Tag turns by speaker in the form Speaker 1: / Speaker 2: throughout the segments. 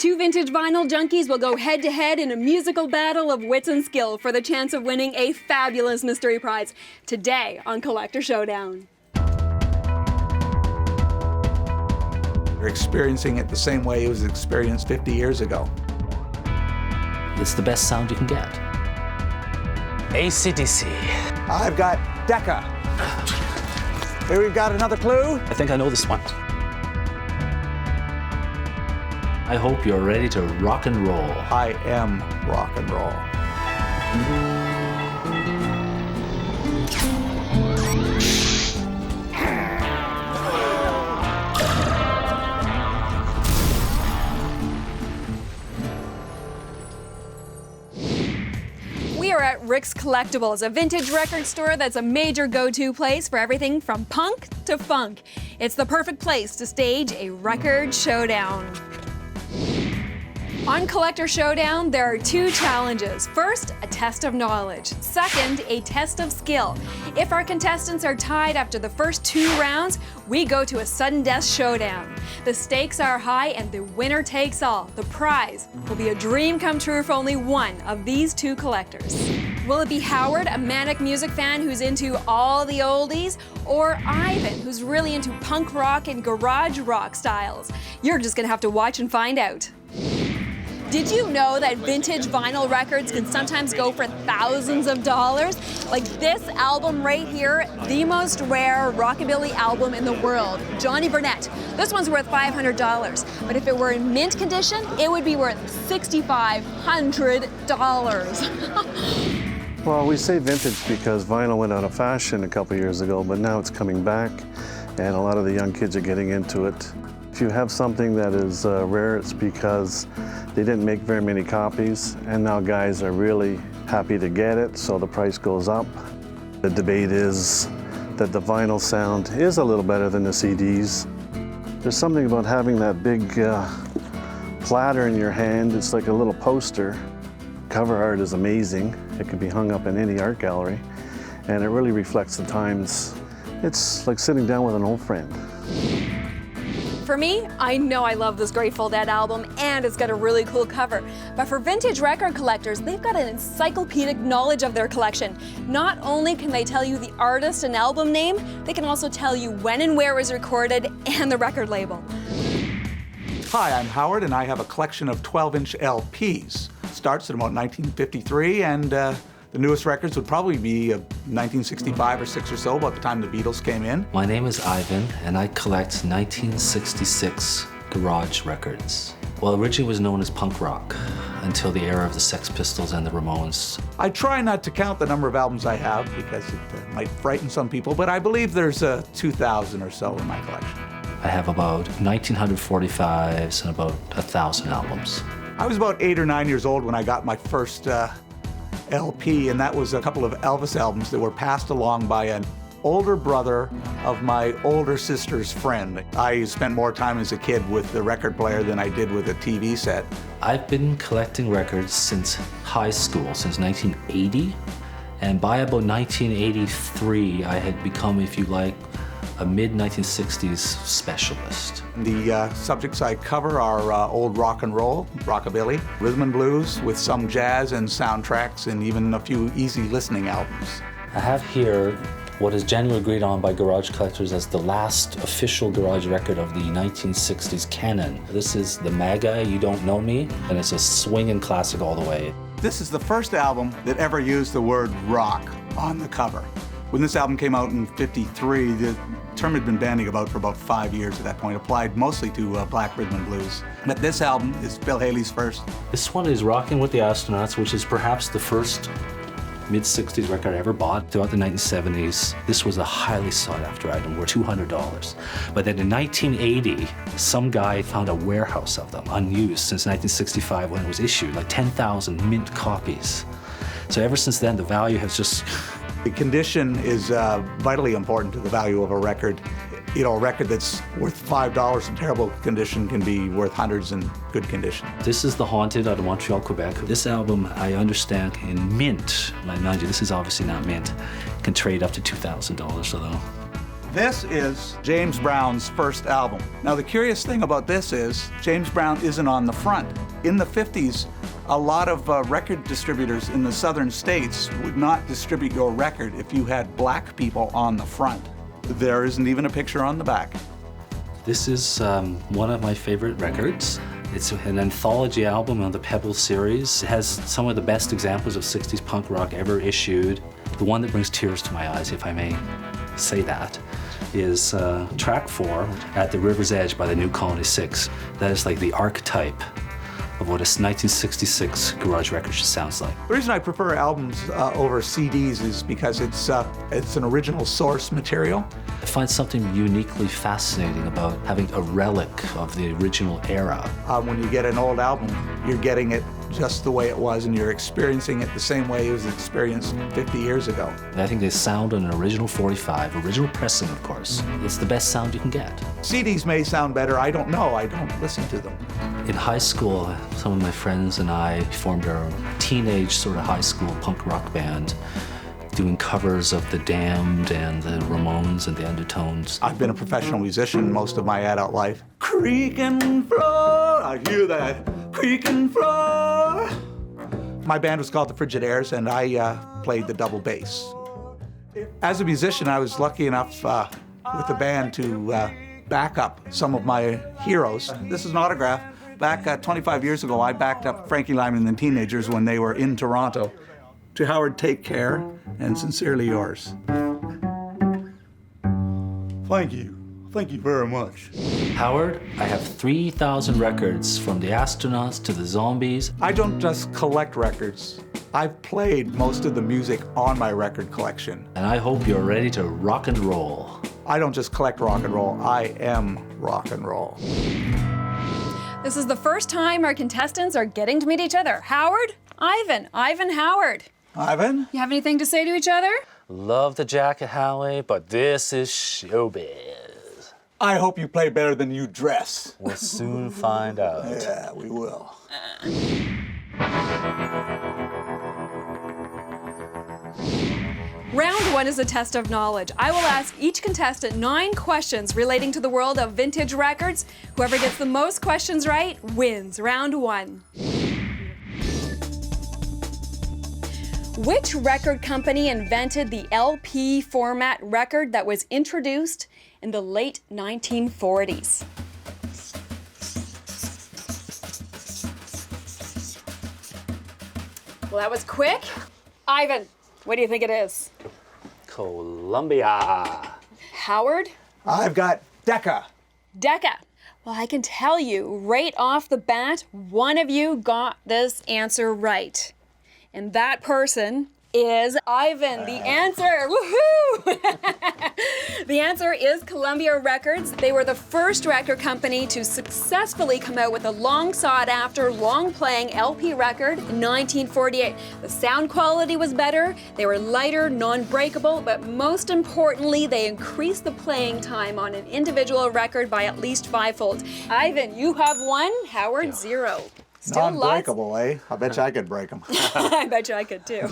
Speaker 1: Two vintage vinyl junkies will go head-to-head in a musical battle of wits and skill for the chance of winning a fabulous mystery prize today on Collector Showdown.
Speaker 2: You're experiencing it the same way it was experienced 50 years ago.
Speaker 3: It's the best sound you can get. AC/DC.
Speaker 4: I've got Decca. Here we've got another clue.
Speaker 3: I think I know this one. I hope you're ready to rock and roll.
Speaker 2: I am rock and roll.
Speaker 1: We are at Rick's Collectibles, a vintage record store that's a major go-to place for everything from punk to funk. It's the perfect place to stage a record showdown. On Collector Showdown, there are two challenges. First, a test of knowledge. Second, a test of skill. If our contestants are tied after the first 2 rounds, we go to a sudden death showdown. The stakes are high and the winner takes all. The prize will be a dream come true for only one of these 2 collectors. Will it be Howard, a manic music fan who's into all the oldies, or Ivan, who's really into punk rock and garage rock styles? You're just gonna have to watch and find out. Did you know that vintage vinyl records can sometimes go for thousands of dollars? Like this album right here, the most rare rockabilly album in the world, Johnny Burnett. This one's worth $500, but if it were in mint condition, it would be worth $6,500.
Speaker 5: Well, we say vintage because vinyl went out of fashion a couple years ago, but now it's coming back, and a lot of the young kids are getting into it. If you have something that is rare, it's because they didn't make very many copies, and now guys are really happy to get it, so the price goes up. The debate is that the vinyl sound is a little better than the CDs. There's something about having that big platter in your hand. It's like a little poster. Cover art is amazing. It can be hung up in any art gallery, and it really reflects the times. It's like sitting down with an old friend.
Speaker 1: For me, I know I love this Grateful Dead album, and it's got a really cool cover. But for vintage record collectors, they've got an encyclopedic knowledge of their collection. Not only can they tell you the artist and album name, they can also tell you when and where it was recorded and the record label.
Speaker 2: Hi, I'm Howard, and I have a collection of 12-inch LPs. Starts at about 1953, and the newest records would probably be 1965 or 6 or so, about the time the Beatles came in.
Speaker 3: My name is Ivan, and I collect 1966 garage records. Well, originally it was known as punk rock until the era of the Sex Pistols and the Ramones.
Speaker 2: I try not to count the number of albums I have because it might frighten some people, but I believe there's 2,000 or so in my collection.
Speaker 3: I have about 1,945s and about 1,000 albums.
Speaker 2: I was about 8 or 9 years old when I got my first LP, and that was a couple of Elvis albums that were passed along by an older brother of my older sister's friend. I spent more time as a kid with the record player than I did with a TV set.
Speaker 3: I've been collecting records since high school, since 1980, and by about 1983, I had become, if you like, a mid-1960s specialist.
Speaker 2: The subjects I cover are old rock and roll, rockabilly, rhythm and blues, with some jazz and soundtracks, and even a few easy listening albums.
Speaker 3: I have here what is generally agreed on by garage collectors as the last official garage record of the 1960s canon. This is the MAGA, You Don't Know Me, and it's a swinging classic all the way.
Speaker 2: This is the first album that ever used the word rock on the cover. When this album came out in '53, the term had been bandied about for about 5 years at that point, applied mostly to black rhythm and blues. But this album is Bill Haley's first.
Speaker 3: This one is Rockin' with the Astronauts, which is perhaps the first mid-60s record I ever bought. Throughout the 1970s, this was a highly sought-after item, worth $200. But then in 1980, some guy found a warehouse of them, unused since 1965 when it was issued, like 10,000 mint copies. So ever since then, the value has just...
Speaker 2: The condition is vitally important to the value of a record. You know, a record that's worth $5 in terrible condition can be worth hundreds in good condition.
Speaker 3: This is The Haunted out of Montreal, Quebec. This album, I understand, in mint, mind you, this is obviously not mint, can trade up to $2,000 though.
Speaker 2: This is James Brown's first album. Now, the curious thing about this is James Brown isn't on the front. In the 50s, a lot of record distributors in the southern states would not distribute your record if you had black people on the front. There isn't even a picture on the back.
Speaker 3: This is one of my favorite records. It's an anthology album on the Pebble series. It has some of the best examples of 60s punk rock ever issued. The one that brings tears to my eyes, if I may say that, is track 4, At the River's Edge by the New Colony 6. That is like the archetype of what a 1966 garage record sounds like.
Speaker 2: The reason I prefer albums over CDs is because it's an original source material.
Speaker 3: I find something uniquely fascinating about having a relic of the original era.
Speaker 2: When you get an old album, you're getting it just the way it was, and you're experiencing it the same way it was experienced 50 years ago.
Speaker 3: I think the sound on an original 45, original pressing of course, it's the best sound you can get.
Speaker 2: CDs may sound better, I don't know, I don't listen to them.
Speaker 3: In high school, some of my friends and I formed our teenage sort of high school punk rock band, doing covers of The Damned and the Ramones and the Undertones.
Speaker 2: I've been a professional musician most of my adult life. Creaking floor, I hear that creaking floor. My band was called the Frigid and I played the double bass. As a musician, I was lucky enough with the band to back up some of my heroes. This is an autograph. Back 25 years ago, I backed up Frankie Lyman and the Teenagers when they were in Toronto. To Howard, take care, and sincerely yours. Thank you. Thank you very much.
Speaker 3: Howard, I have 3,000 records from the Astronauts to the Zombies.
Speaker 2: I don't just collect records. I've played most of the music on my record collection.
Speaker 3: And I hope you're ready to rock and roll.
Speaker 2: I don't just collect rock and roll, I am rock and roll.
Speaker 1: This is the first time our contestants are getting to meet each other. Howard, Ivan, Howard.
Speaker 2: Ivan?
Speaker 1: You have anything to say to each other?
Speaker 3: Love the jacket, Howie, but this is showbiz.
Speaker 2: I hope you play better than you dress.
Speaker 3: We'll soon find out.
Speaker 2: Yeah, we will.
Speaker 1: Round 1 is a test of knowledge. I will ask each contestant 9 questions relating to the world of vintage records. Whoever gets the most questions right wins round 1. Which record company invented the LP format record that was introduced in the late 1940s? Well, that was quick. Ivan, what do you think it is?
Speaker 3: Columbia.
Speaker 1: Howard?
Speaker 2: I've got Decca.
Speaker 1: Decca. Well, I can tell you right off the bat, one of you got this answer right. And that person is Ivan. The answer, woohoo! The answer is Columbia Records. They were the first record company to successfully come out with a long sought after, long playing LP record in 1948. The sound quality was better, they were lighter, non-breakable, but most importantly, they increased the playing time on an individual record by at least 5-fold. Ivan, you have 1, Howard 0. Still
Speaker 2: Non-breakable, eh? I bet you I could break them.
Speaker 1: I bet you I could too.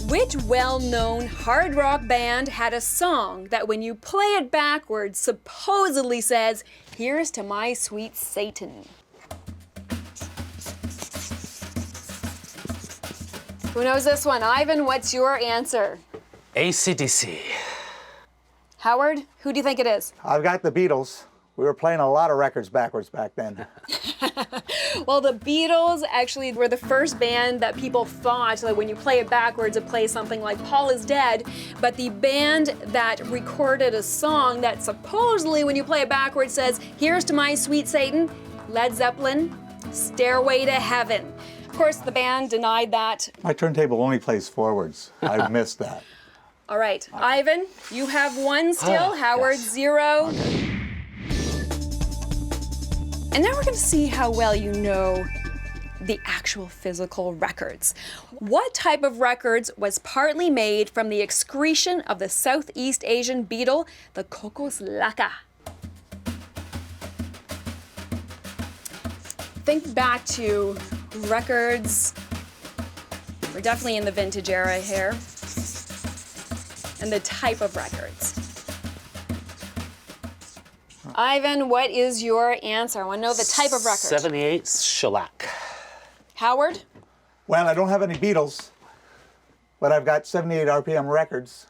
Speaker 1: Which well-known hard rock band had a song that when you play it backwards supposedly says, "Here's to my sweet Satan"? Who knows this one? Ivan, what's your answer?
Speaker 3: AC/DC.
Speaker 1: Howard, who do you think it is?
Speaker 2: I've got the Beatles. We were playing a lot of records backwards back then.
Speaker 1: Well, the Beatles actually were the first band that people thought that when you play it backwards, it plays something like Paul is Dead. But the band that recorded a song that supposedly when you play it backwards says, "Here's to my sweet Satan," Led Zeppelin, "Stairway to Heaven." Of course, the band denied that.
Speaker 2: My turntable only plays forwards. I missed that.
Speaker 1: All right, Ivan, you have 1 still, Howard 0.
Speaker 2: Okay.
Speaker 1: And now we're going to see how well you know the actual physical records. What type of records was partly made from the excretion of the Southeast Asian beetle, the Cocos lacca? Think back to records. We're definitely in the vintage era here. and the type of records. Ivan, what is your answer? I want to know the type of record.
Speaker 3: 78 shellac.
Speaker 1: Howard?
Speaker 2: Well, I don't have any Beatles, but I've got 78 RPM records.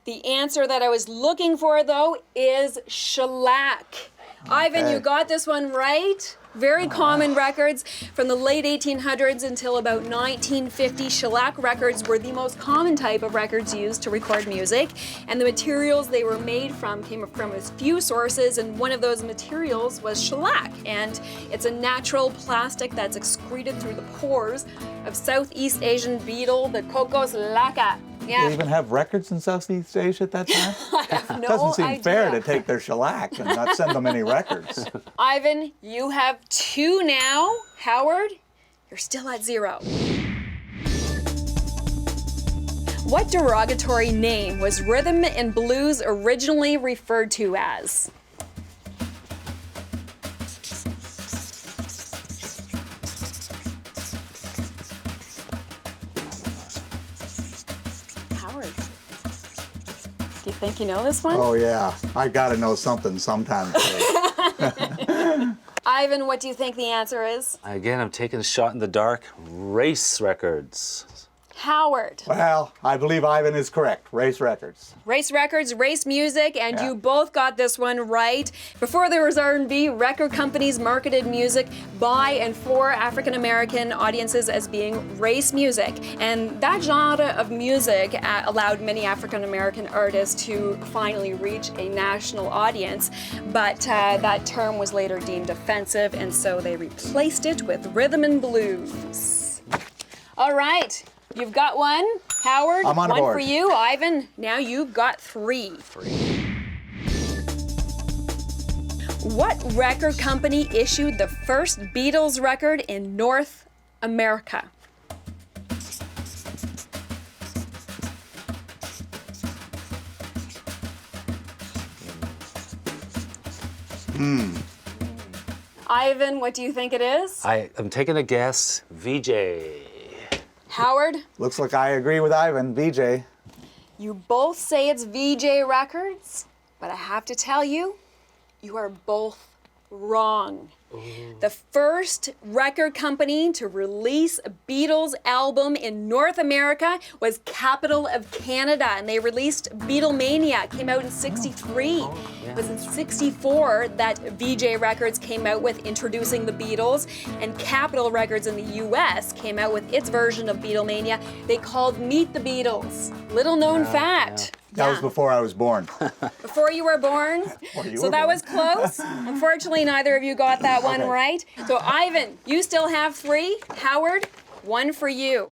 Speaker 1: The answer that I was looking for, though, is shellac. Ivan, you got this one right. Very common records from the late 1800s until about 1950. Shellac records were the most common type of records used to record music, and the materials they were made from came from a few sources, and one of those materials was shellac, and it's a natural plastic that's excreted through the pores of Southeast Asian beetle, the Cocos lacca. Yeah.
Speaker 2: They even have records in Southeast Asia at that time?
Speaker 1: I have no
Speaker 2: Doesn't seem
Speaker 1: idea.
Speaker 2: fair to take their shellac and not send them any records.
Speaker 1: Ivan, you have 2 now. Howard, you're still at 0. What derogatory name was rhythm and blues originally referred to as? Howard, do you think you know this one?
Speaker 2: Oh yeah, I gotta know something sometime today.
Speaker 1: Ivan, what do you think the answer is?
Speaker 3: Again, I'm taking a shot in the dark. Race records.
Speaker 1: Howard.
Speaker 2: Well, I believe Ivan is correct. Race records.
Speaker 1: Race records, race music, and
Speaker 2: Yeah.
Speaker 1: you both got this one right. Before there was R&B, record companies marketed music by and for African American audiences as being race music. And that genre of music allowed many African American artists to finally reach a national audience. But that term was later deemed offensive, and so they replaced it with rhythm and blues. All right. You've got one, Howard.
Speaker 2: I'm on
Speaker 1: one
Speaker 2: board.
Speaker 1: for you, Ivan. Now you've got 3. What record company issued the first Beatles record in North America? Ivan, what do you think it is?
Speaker 3: I'm taking a guess. VJ.
Speaker 1: Howard,
Speaker 2: Looks like I agree with Ivan, VJ.
Speaker 1: you both say it's VJ Records, but I have to tell you, you are both wrong. The first record company to release a Beatles album in North America was Capital of Canada, and they released Beatlemania. It came out in '63. It was in '64 that VJ Records came out with introducing the Beatles, and Capitol Records in the US came out with its version of Beatlemania. They called Meet the Beatles. Little known fact.
Speaker 2: That was before I was born.
Speaker 1: Before you were born.
Speaker 2: you
Speaker 1: So
Speaker 2: were
Speaker 1: that
Speaker 2: born.
Speaker 1: was close. Unfortunately, neither of you got that one right. So Ivan, you still have 3. Howard, 1 for you.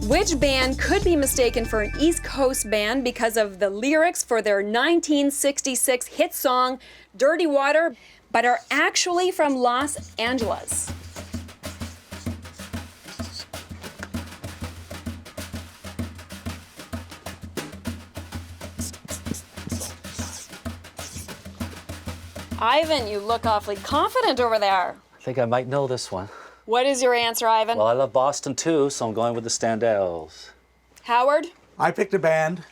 Speaker 1: Which band could be mistaken for an East Coast band because of the lyrics for their 1966 hit song, Dirty Water, but are actually from Los Angeles? Ivan, you look awfully confident over there.
Speaker 3: I think I might know this one.
Speaker 1: What is your answer, Ivan?
Speaker 3: Well, I love Boston too, so I'm going with the Standells.
Speaker 1: Howard?
Speaker 2: I picked a band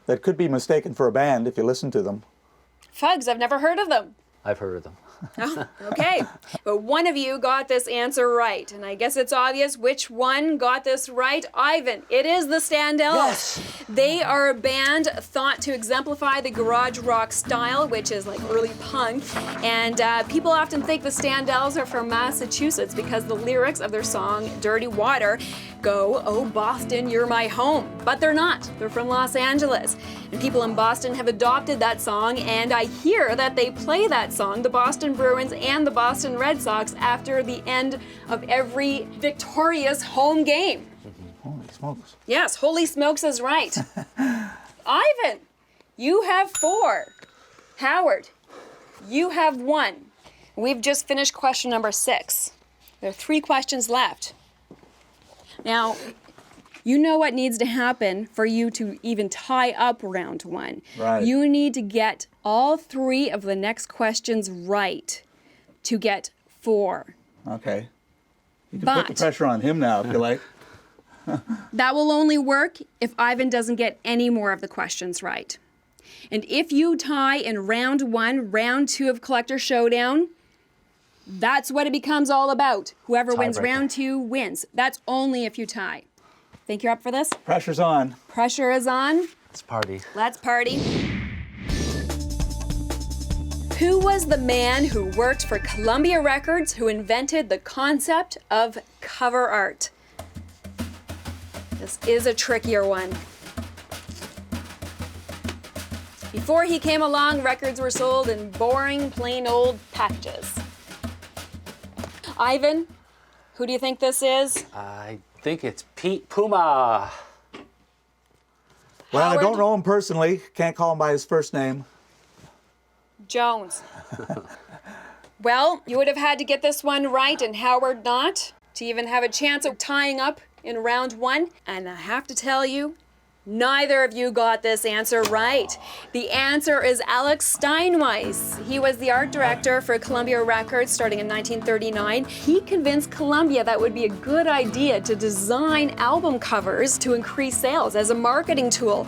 Speaker 2: that could be mistaken for a band if you listen to them.
Speaker 1: Fugs, I've never heard of them.
Speaker 3: I've heard of them.
Speaker 1: Oh, okay. But one of you got this answer right, and I guess it's obvious which one got this right. Ivan, it is the Standells.
Speaker 2: Yes.
Speaker 1: They are a band thought to exemplify the garage rock style, which is like early punk, and people often think the Standells are from Massachusetts because the lyrics of their song, Dirty Water, go, "Oh Boston, you're my home." But they're not. They're from Los Angeles. And people in Boston have adopted that song, and I hear that they play that song, the Boston Bruins and the Boston Red Sox, after the end of every victorious home game.
Speaker 2: Holy smokes.
Speaker 1: Yes, holy smokes is right. Ivan, you have 4. Howard, you have 1. We've just finished question number 6. There are 3 questions left. Now, you know what needs to happen for you to even tie up round 1.
Speaker 2: Right.
Speaker 1: You need to get all 3 of the next questions right to get 4.
Speaker 2: Okay. You can put the
Speaker 1: But-
Speaker 2: pressure on him now if you like.
Speaker 1: That will only work if Ivan doesn't get any more of the questions right. And if you tie in round 1, round 2 of Collector Showdown, that's what it becomes all about. Whoever wins round 2 wins. That's only if you tie. Think you're up for this?
Speaker 2: Pressure's on.
Speaker 1: Pressure is on.
Speaker 3: Let's party.
Speaker 1: Let's party. Who was the man who worked for Columbia Records who invented the concept of cover art? This is a trickier one. Before he came along, records were sold in boring, plain old packages. Ivan, who do you think this is?
Speaker 3: I think it's Pete Puma.
Speaker 2: Well,
Speaker 1: Howard?
Speaker 2: I don't know him personally. Can't call him by his first name.
Speaker 1: Jones. Well, you would have had to get this one right and Howard not to even have a chance of tying up in round 1. And I have to tell you, neither of you got this answer right. The answer is Alex Steinweiss. He was the art director for Columbia Records starting in 1939. He convinced Columbia that would be a good idea to design album covers to increase sales as a marketing tool.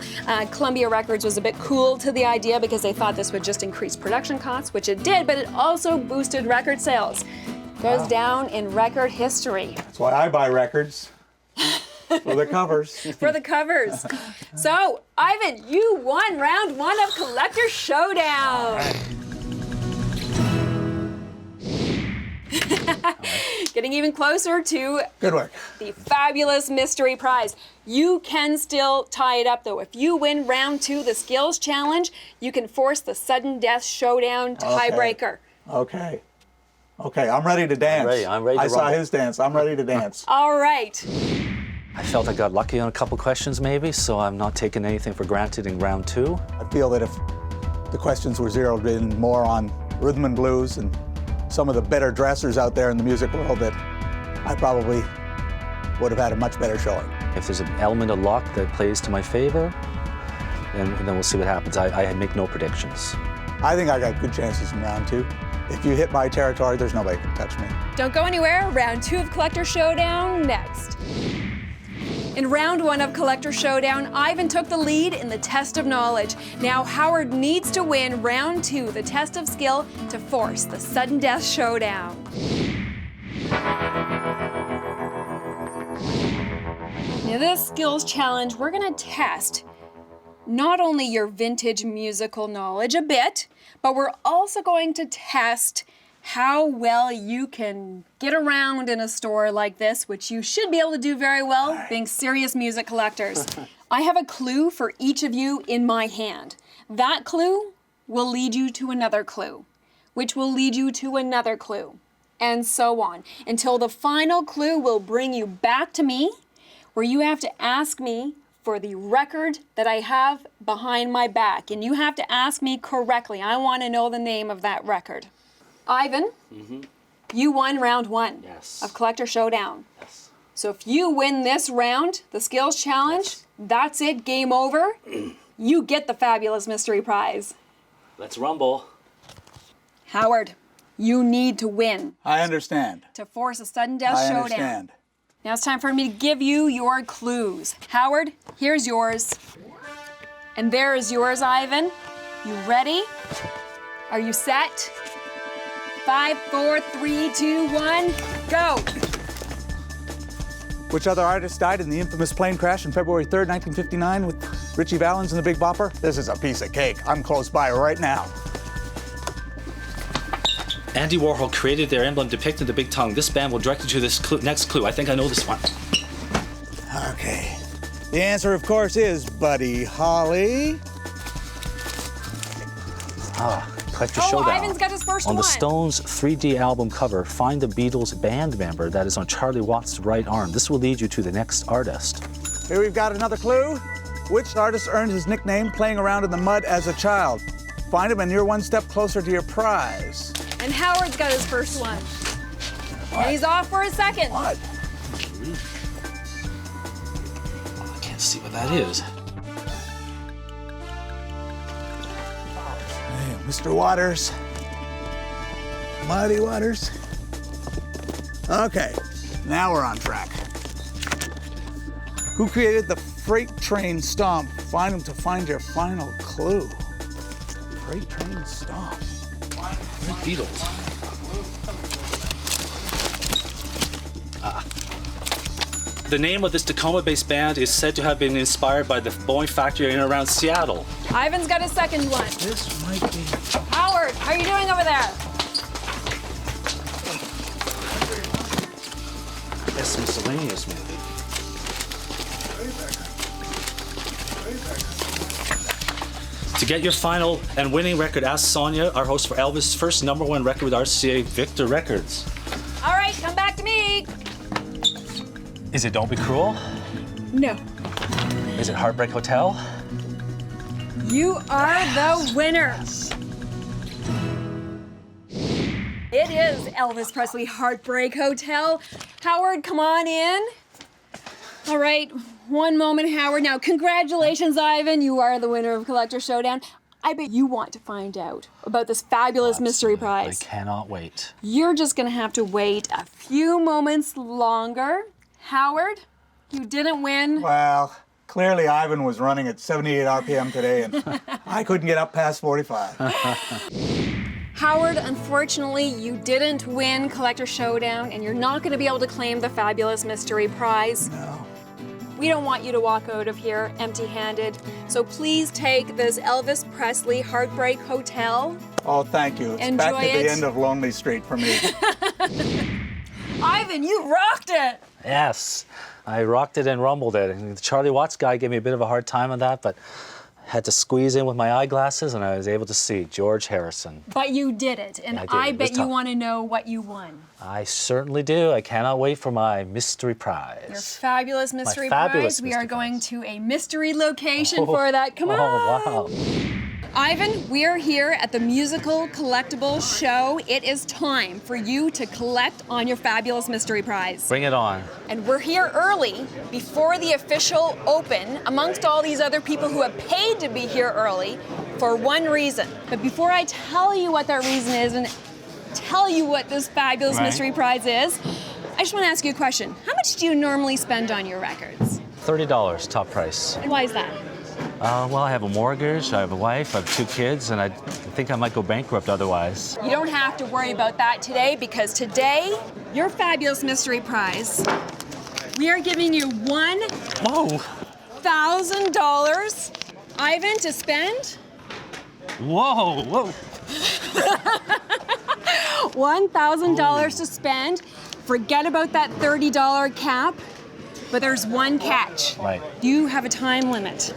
Speaker 1: Columbia Records was a bit cool to the idea because they thought this would just increase production costs, which it did, but it also boosted record sales. Goes down in record history.
Speaker 2: That's why I buy records. For the covers.
Speaker 1: For the covers. So, Ivan, you won round 1 of Collector Showdown. Getting even closer to
Speaker 2: Good work.
Speaker 1: the fabulous mystery prize. You can still tie it up though. If you win round 2, the skills challenge, you can force the sudden death showdown tiebreaker.
Speaker 2: Okay. Okay, I'm ready to dance.
Speaker 3: I'm ready to
Speaker 2: I saw
Speaker 3: rumble.
Speaker 2: his dance. I'm ready to dance.
Speaker 1: All right.
Speaker 3: I felt I got lucky on a couple questions maybe, so I'm not taking anything for granted in round 2.
Speaker 2: I feel that if the questions were zeroed in more on rhythm and blues and some of the better dressers out there in the music world, that I probably would have had a much better showing.
Speaker 3: If there's an element of luck that plays to my favor, then we'll see what happens. I make no predictions.
Speaker 2: I think I got good chances in round 2. If you hit my territory, there's nobody can touch me.
Speaker 1: Don't go anywhere. Round 2 of Collector Showdown next. In round 1 of Collector Showdown, Ivan took the lead in the test of knowledge. Now Howard needs to win round 2, the test of skill, to force the sudden death showdown. Now this skills challenge, we're gonna test not only your vintage musical knowledge a bit, but we're also going to test how well you can get around in a store like this, which you should be able to do very well, being serious music collectors. I have a clue for each of you in my hand. That clue will lead you to another clue, which will lead you to another clue, and so on, until the final clue will bring you back to me, where you have to ask me for the record that I have behind my back, and you have to ask me correctly. I want to know the name of that record. Ivan, you won round 1 of Collector Showdown.
Speaker 3: Yes.
Speaker 1: So if you win this round, the skills challenge, that's it, game over. You get the fabulous mystery prize.
Speaker 3: Let's rumble.
Speaker 1: Howard, you need to win
Speaker 2: I understand.
Speaker 1: to force a sudden death
Speaker 2: I
Speaker 1: showdown.
Speaker 2: understand.
Speaker 1: Now it's time for me to give you your clues. Howard, here's yours. And there is yours, Ivan. You ready? Are you set? 5, 4, 3, 2, 1, go!
Speaker 2: Which other artist died in the infamous plane crash on February 3rd, 1959 with Richie Valens and the Big Bopper? This is a piece of cake. I'm close by right now.
Speaker 3: Andy Warhol created their emblem depicting the big tongue. This band will direct you to this next clue. I think I know this one.
Speaker 2: Okay. The answer, of course, is Buddy Holly.
Speaker 3: Collector
Speaker 1: Oh,
Speaker 3: Showdown.
Speaker 1: Ivan's got his first
Speaker 3: on
Speaker 1: one.
Speaker 3: the Stones 3D album cover, find the Beatles band member that is on Charlie Watts' right arm. This will lead you to the next artist.
Speaker 2: Here we've got another clue. Which artist earned his nickname playing around in the mud as a child? Find him and you're one step closer to your prize.
Speaker 1: And Howard's got his first one. And he's off for a second.
Speaker 2: What?
Speaker 3: I can't see what that is.
Speaker 2: Hey, Mr. Waters. Muddy Waters. Okay, now we're on track.
Speaker 4: Who created the freight train stomp? Find them to find your final clue. Freight train stomp.
Speaker 3: Beatles. The name of this Tacoma-based band is said to have been inspired by the Boeing factory in and around Seattle.
Speaker 1: Ivan's got a second one.
Speaker 3: This might be...
Speaker 1: Howard, how are you doing over there?
Speaker 3: Yes, miscellaneous maybe. To get your final and winning record, ask Sonia, our host, for Elvis' first #1 record with RCA Victor Records.
Speaker 1: All right, come back to me.
Speaker 3: Is it Don't Be Cruel?
Speaker 1: No.
Speaker 3: Is it Heartbreak Hotel?
Speaker 1: You are the winner. It is Elvis Presley Heartbreak Hotel. Howard, come on in. All right, one moment, Howard. Now, congratulations, Ivan. You are the winner of Collector Showdown. I bet you want to find out about this fabulous mystery prize.
Speaker 3: I cannot wait.
Speaker 1: You're just gonna have to wait a few moments longer. Howard, you didn't win.
Speaker 2: Well, clearly Ivan was running at 78 RPM today, and I couldn't get up past 45.
Speaker 1: Howard, unfortunately, you didn't win Collector Showdown, and you're not going to be able to claim the fabulous mystery prize.
Speaker 2: No.
Speaker 1: We don't want you to walk out of here empty-handed, so please take this Elvis Presley Heartbreak Hotel.
Speaker 2: Oh, thank you. It's
Speaker 1: Enjoy
Speaker 2: back to
Speaker 1: it.
Speaker 2: the end of Lonely Street for me.
Speaker 1: Ivan, you rocked it!
Speaker 3: Yes, I rocked it and rumbled it. And the Charlie Watts guy gave me a bit of a hard time on that, but had to squeeze in with my eyeglasses, and I was able to see George Harrison.
Speaker 1: But you did it, and
Speaker 3: I did.
Speaker 1: I
Speaker 3: It was
Speaker 1: bet you
Speaker 3: tough.
Speaker 1: want to know what you won.
Speaker 3: I certainly do. I cannot wait for my mystery prize.
Speaker 1: Your fabulous mystery
Speaker 3: fabulous
Speaker 1: prize. We are
Speaker 3: mystery
Speaker 1: going
Speaker 3: prize.
Speaker 1: to a mystery location for that. Come on.
Speaker 3: Oh, wow.
Speaker 1: Ivan, we are here at the Musical Collectibles Show. It is time for you to collect on your fabulous mystery prize.
Speaker 3: Bring it on.
Speaker 1: And we're here early, before the official open, amongst all these other people who have paid to be here early for one reason. But before I tell you what that reason is and tell you what this fabulous
Speaker 3: Right.
Speaker 1: mystery prize is, I just want to ask you a question. How much do you normally spend on your records?
Speaker 3: $30, top price.
Speaker 1: And why is that?
Speaker 3: Well, I have a mortgage, I have a wife, I have 2 kids, and I think I might go bankrupt otherwise.
Speaker 1: You don't have to worry about that today, because today, your fabulous mystery prize, we are giving you
Speaker 3: Whoa!
Speaker 1: $1,000, Ivan, to spend.
Speaker 3: Whoa! Whoa!
Speaker 1: $1,000 to spend. Forget about that $30 cap, but there's one catch.
Speaker 3: Right.
Speaker 1: You have a time limit.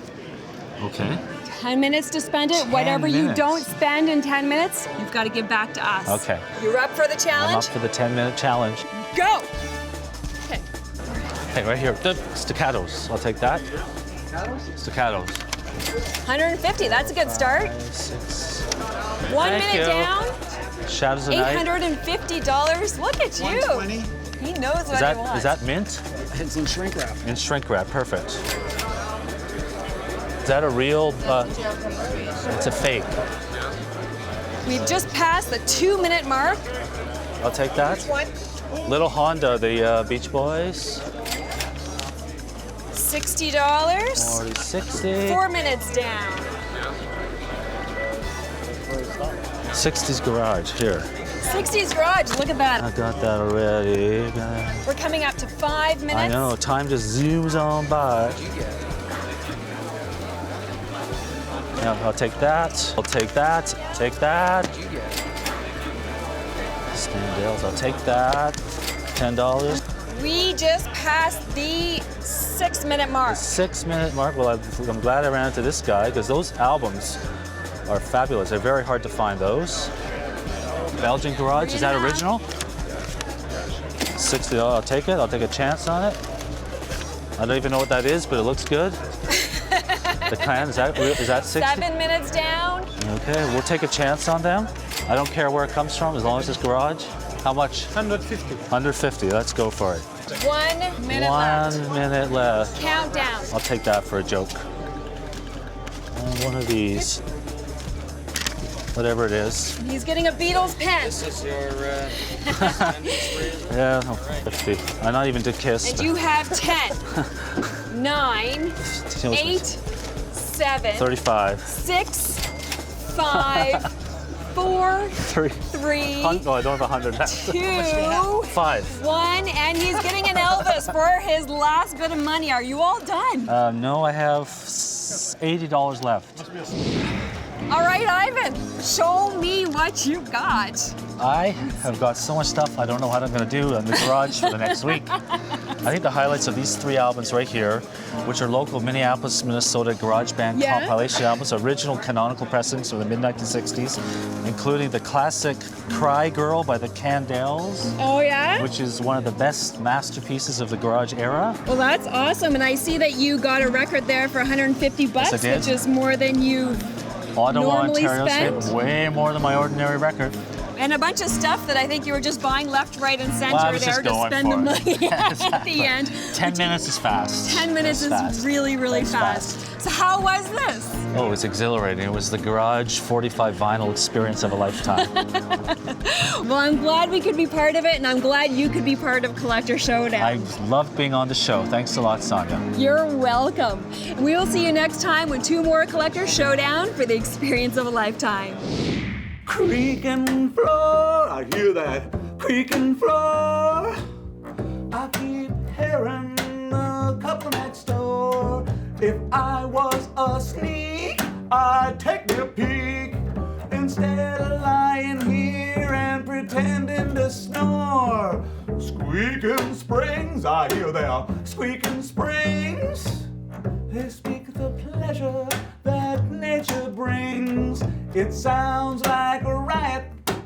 Speaker 3: Okay.
Speaker 1: 10 minutes to spend it.
Speaker 3: 10
Speaker 1: Whatever you
Speaker 3: minutes.
Speaker 1: don't spend in 10 minutes, you've got to give back to us.
Speaker 3: Okay.
Speaker 1: You're up for the
Speaker 3: I'm up
Speaker 1: challenge?
Speaker 3: for the 10-minute challenge.
Speaker 1: Go! Okay.
Speaker 3: Hey, right here. The staccatos. I'll take that. Staccatos.
Speaker 1: 150, that's a good start.
Speaker 3: 6.
Speaker 1: 1
Speaker 3: Thank
Speaker 1: minute
Speaker 3: you.
Speaker 1: down,
Speaker 3: Shadows of Night.
Speaker 1: $850. Look at you.
Speaker 4: 120.
Speaker 1: He knows what he wants.
Speaker 3: Is that mint?
Speaker 4: It's in shrink wrap.
Speaker 3: In shrink wrap, perfect. Is that a real, it's a fake.
Speaker 1: We've just passed the 2-minute mark.
Speaker 3: I'll take that.
Speaker 1: One.
Speaker 3: Little Honda, the Beach Boys.
Speaker 1: $60.
Speaker 3: 40, 60.
Speaker 1: 4 minutes down.
Speaker 3: 60's Garage, here.
Speaker 1: 60's Garage, look at
Speaker 3: I
Speaker 1: that.
Speaker 3: got that already.
Speaker 1: We're coming up to 5 minutes.
Speaker 3: I know, time just zooms on by. Yeah, I'll take that. I'll take that. Take that. Standales, I'll take that. $10.
Speaker 1: We just passed the 6-minute mark.
Speaker 3: 6-minute mark. Well, I'm glad I ran into this guy because those albums are fabulous. They're very hard to find those. Belgian Garage, is that original? $60, I'll take it. I'll take a chance on it. I don't even know what that is, but it looks good. The Clan, is that 60?
Speaker 1: 7 minutes down.
Speaker 3: Okay, we'll take a chance on them. I don't care where it comes from, as long as it's Garage. How much?
Speaker 4: 150.
Speaker 3: 150, let's go for it.
Speaker 1: 1 minute left.
Speaker 3: 1 minute left.
Speaker 1: Countdown.
Speaker 3: I'll take that for a joke. And one of these. Whatever it is.
Speaker 1: He's getting a Beatles pen.
Speaker 6: This is your
Speaker 3: Yeah, no, 50. I not even did Kiss.
Speaker 1: And you have 10. 9, 8, 7,
Speaker 3: 35.
Speaker 1: 6, 5, 4,
Speaker 3: 3.
Speaker 1: 3,
Speaker 3: No, I don't have 100.
Speaker 1: 2,
Speaker 3: 5.
Speaker 1: 1, and he's getting an Elvis for his last bit of money. Are you all done?
Speaker 3: No, I have $80 left.
Speaker 1: All right, Ivan, show me what you got.
Speaker 3: I have got so much stuff I don't know what I'm going to do in the garage for the next week. I think the highlights of these 3 albums right here, which are local Minneapolis, Minnesota garage band compilation albums, original canonical pressings from the mid-1960s, including the classic Cry Girl by the Candles,
Speaker 1: Oh, yeah?
Speaker 3: which is one of the best masterpieces of the garage era.
Speaker 1: Well, that's awesome. And I see that you got a record there for 150 bucks,
Speaker 3: Yes, I did.
Speaker 1: which is more than you
Speaker 3: Ottawa,
Speaker 1: normally
Speaker 3: Ontario's
Speaker 1: spend?
Speaker 3: way more than my ordinary record.
Speaker 1: And a bunch of stuff that I think you were just buying left, right, and center
Speaker 3: Well, I was
Speaker 1: there
Speaker 3: just
Speaker 1: to
Speaker 3: going
Speaker 1: spend the
Speaker 3: for
Speaker 1: money
Speaker 3: it.
Speaker 1: at the end.
Speaker 3: 10 minutes is fast.
Speaker 1: 10 minutes is
Speaker 3: Fast.
Speaker 1: really, really
Speaker 3: That's
Speaker 1: fast. So how was this?
Speaker 3: Oh, it was exhilarating. It was the garage 45 vinyl experience of a lifetime.
Speaker 1: Well, I'm glad we could be part of it, and I'm glad you could be part of Collector Showdown.
Speaker 3: I loved being on the show. Thanks a lot, Sonia.
Speaker 1: You're welcome. We will see you next time with 2 more Collector Showdown for the experience of a lifetime.
Speaker 2: Creaking floor, I hear that creaking floor. I keep hearing the couple next door. If I was a sneak, I'd take me a peek instead of lying here and pretending to snore. Squeaking springs, I hear there squeaking springs. They speak of the pleasure that nature brings. It sounds like a riot,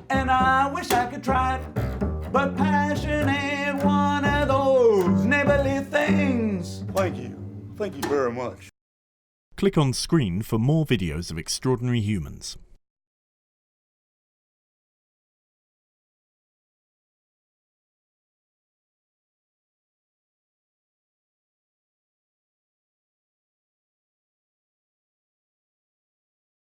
Speaker 2: and I wish I could try it. But passion ain't one of those neighborly things.
Speaker 6: Thank you. Thank you very much.
Speaker 7: Click on screen for more videos of extraordinary humans.